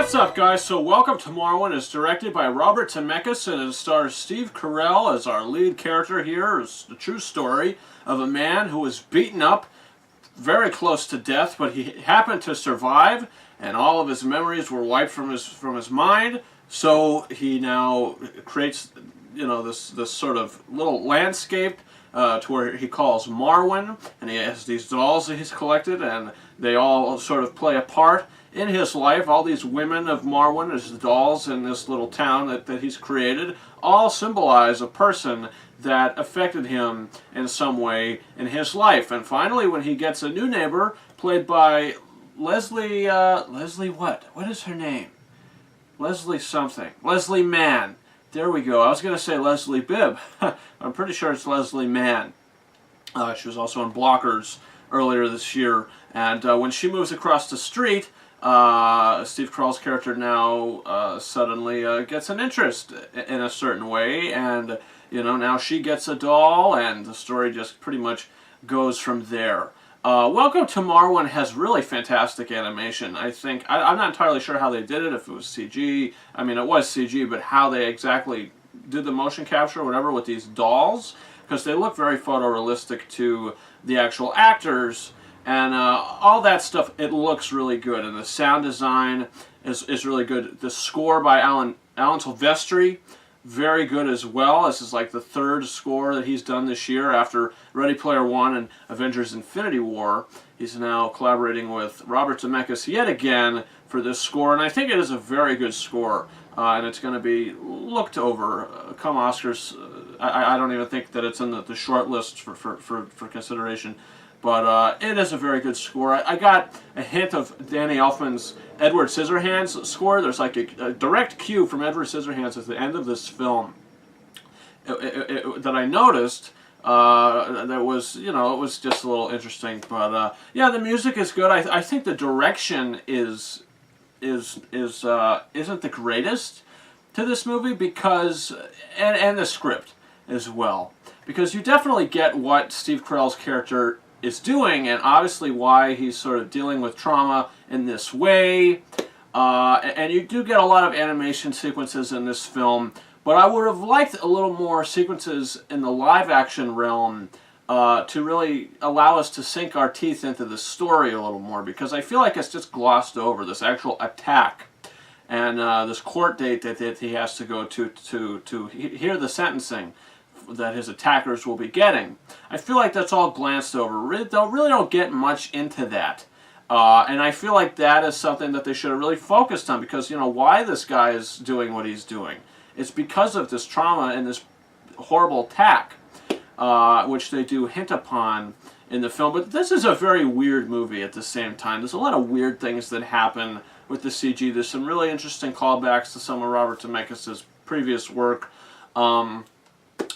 What's up, guys? So welcome to Marwen. It's directed by Robert Zemeckis and it stars Steve Carell as our lead character here. It's the true story of a man who was beaten up very close to death, but he happened to survive and all of his memories were wiped from his mind. So he now creates, this sort of little landscape to where he calls Marwen, and he has these dolls that he's collected, and they all sort of play a part in his life. All these women of Marwen, his dolls in this little town that he's created, all symbolize a person that affected him in some way in his life. And finally, when he gets a new neighbor, played by Leslie what? What is her name? Leslie something. Leslie Mann. There we go. I was going to say Leslie Bibb. I'm pretty sure it's Leslie Mann. She was also in Blockers earlier this year. And when she moves across the street, Steve Carell's character now suddenly gets an interest in a certain way. And, now she gets a doll, and the story just pretty much goes from there. Welcome to Marwen has really fantastic animation. I think, I'm not entirely sure how they did it, if it was CG. I mean, it was CG, but how they exactly did the motion capture or whatever with these dolls, because they look very photorealistic to the actual actors, and all that stuff, it looks really good, and the sound design is really good. The score by Alan Silvestri, very good as well. This is like the third score that he's done this year after Ready Player One and Avengers Infinity War. He's now collaborating with Robert Zemeckis yet again for this score, and I think it is a very good score, and it's going to be looked over come Oscars. I don't even think that it's in the short list for consideration, but it is a very good score. I got a hint of Danny Elfman's Edward Scissorhands score. There's like a direct cue from Edward Scissorhands at the end of this film that I noticed. That was, it was just a little interesting. But yeah, the music is good. I think the direction isn't the greatest to this movie, because and the script as well, because you definitely get what Steve Carell's character is doing, and obviously why he's sort of dealing with trauma in this way. And you do get a lot of animation sequences in this film, but I would have liked a little more sequences in the live-action realm to really allow us to sink our teeth into the story a little more, because I feel like it's just glossed over, this actual attack and this court date that he has to go to hear the sentencing that his attackers will be getting. I feel like that's all glanced over. They really don't get much into that. And I feel like that is something that they should have really focused on, because, why this guy is doing what he's doing. It's because of this trauma and this horrible attack, which they do hint upon in the film. But this is a very weird movie at the same time. There's a lot of weird things that happen with the CG. There's some really interesting callbacks to some of Robert Zemeckis' previous work.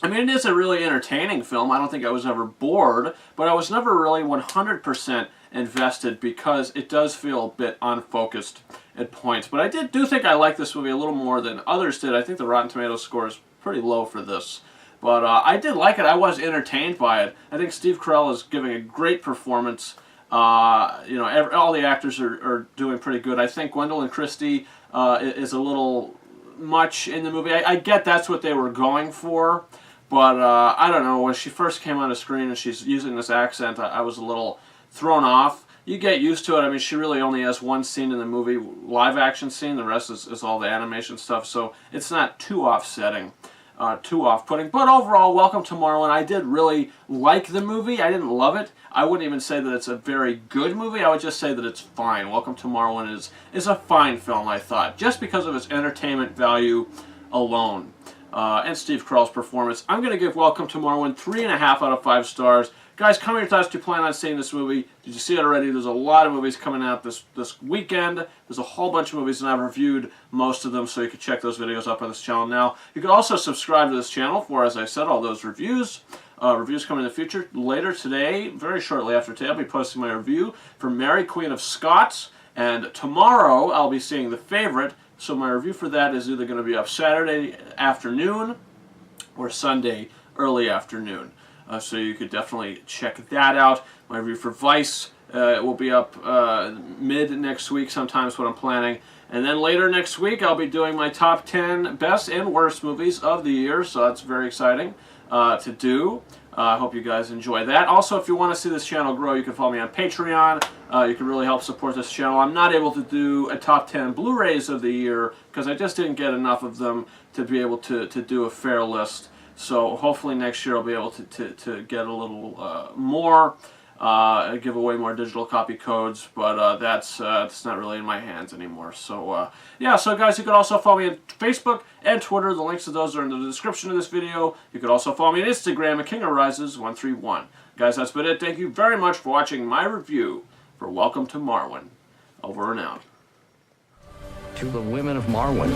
I mean, it is a really entertaining film. I don't think I was ever bored, but I was never really 100% invested, because it does feel a bit unfocused at points. But I do think I like this movie a little more than others did. I think the Rotten Tomatoes score is pretty low for this. But I did like it. I was entertained by it. I think Steve Carell is giving a great performance. All the actors are doing pretty good. I think Gwendolyn Christie is a little much in the movie. I get that's what they were going for, but I don't know, when she first came on the screen and she's using this accent, I was a little thrown off. You get used to it. I mean, she really only has one scene in the movie, live action scene. The rest is all the animation stuff, so it's not too offsetting, too off-putting. But overall, welcome to Marwen. I did really like the movie. I didn't love it. I wouldn't even say that it's a very good movie. I would just say that it's fine. Welcome to Marwen is a fine film, I thought, just because of its entertainment value alone. And Steve Carell's performance. I'm going to give Welcome to Marwen 3.5 out of 5 stars. Guys, comment your thoughts. Do you plan on seeing this movie? Did you see it already? There's a lot of movies coming out this weekend. There's a whole bunch of movies, and I've reviewed most of them, so you can check those videos up on this channel now. You can also subscribe to this channel for, as I said, all those reviews. Reviews coming in the future. Later today, very shortly after today, I'll be posting my review for Mary, Queen of Scots, and tomorrow I'll be seeing The Favorite. So my review for that is either going to be up Saturday afternoon or Sunday early afternoon. So you could definitely check that out. My review for Vice It will be up mid next week sometimes, what I'm planning. And then later next week, I'll be doing my top 10 best and worst movies of the year, so that's very exciting to do. I hope you guys enjoy that. Also, if you want to see this channel grow, you can follow me on Patreon. You can really help support this channel. I'm not able to do a top 10 Blu-rays of the year because I just didn't get enough of them to be able to do a fair list. So hopefully next year I'll be able to get a little more, give away more digital copy codes, but that's not really in my hands anymore. So yeah, so guys, you can also follow me on Facebook and Twitter. The links to those are in the description of this video. You can also follow me on Instagram at KingOfRises131. Guys, that's been it. Thank you very much for watching my review for Welcome to Marwen. Over and out. To the women of Marwen.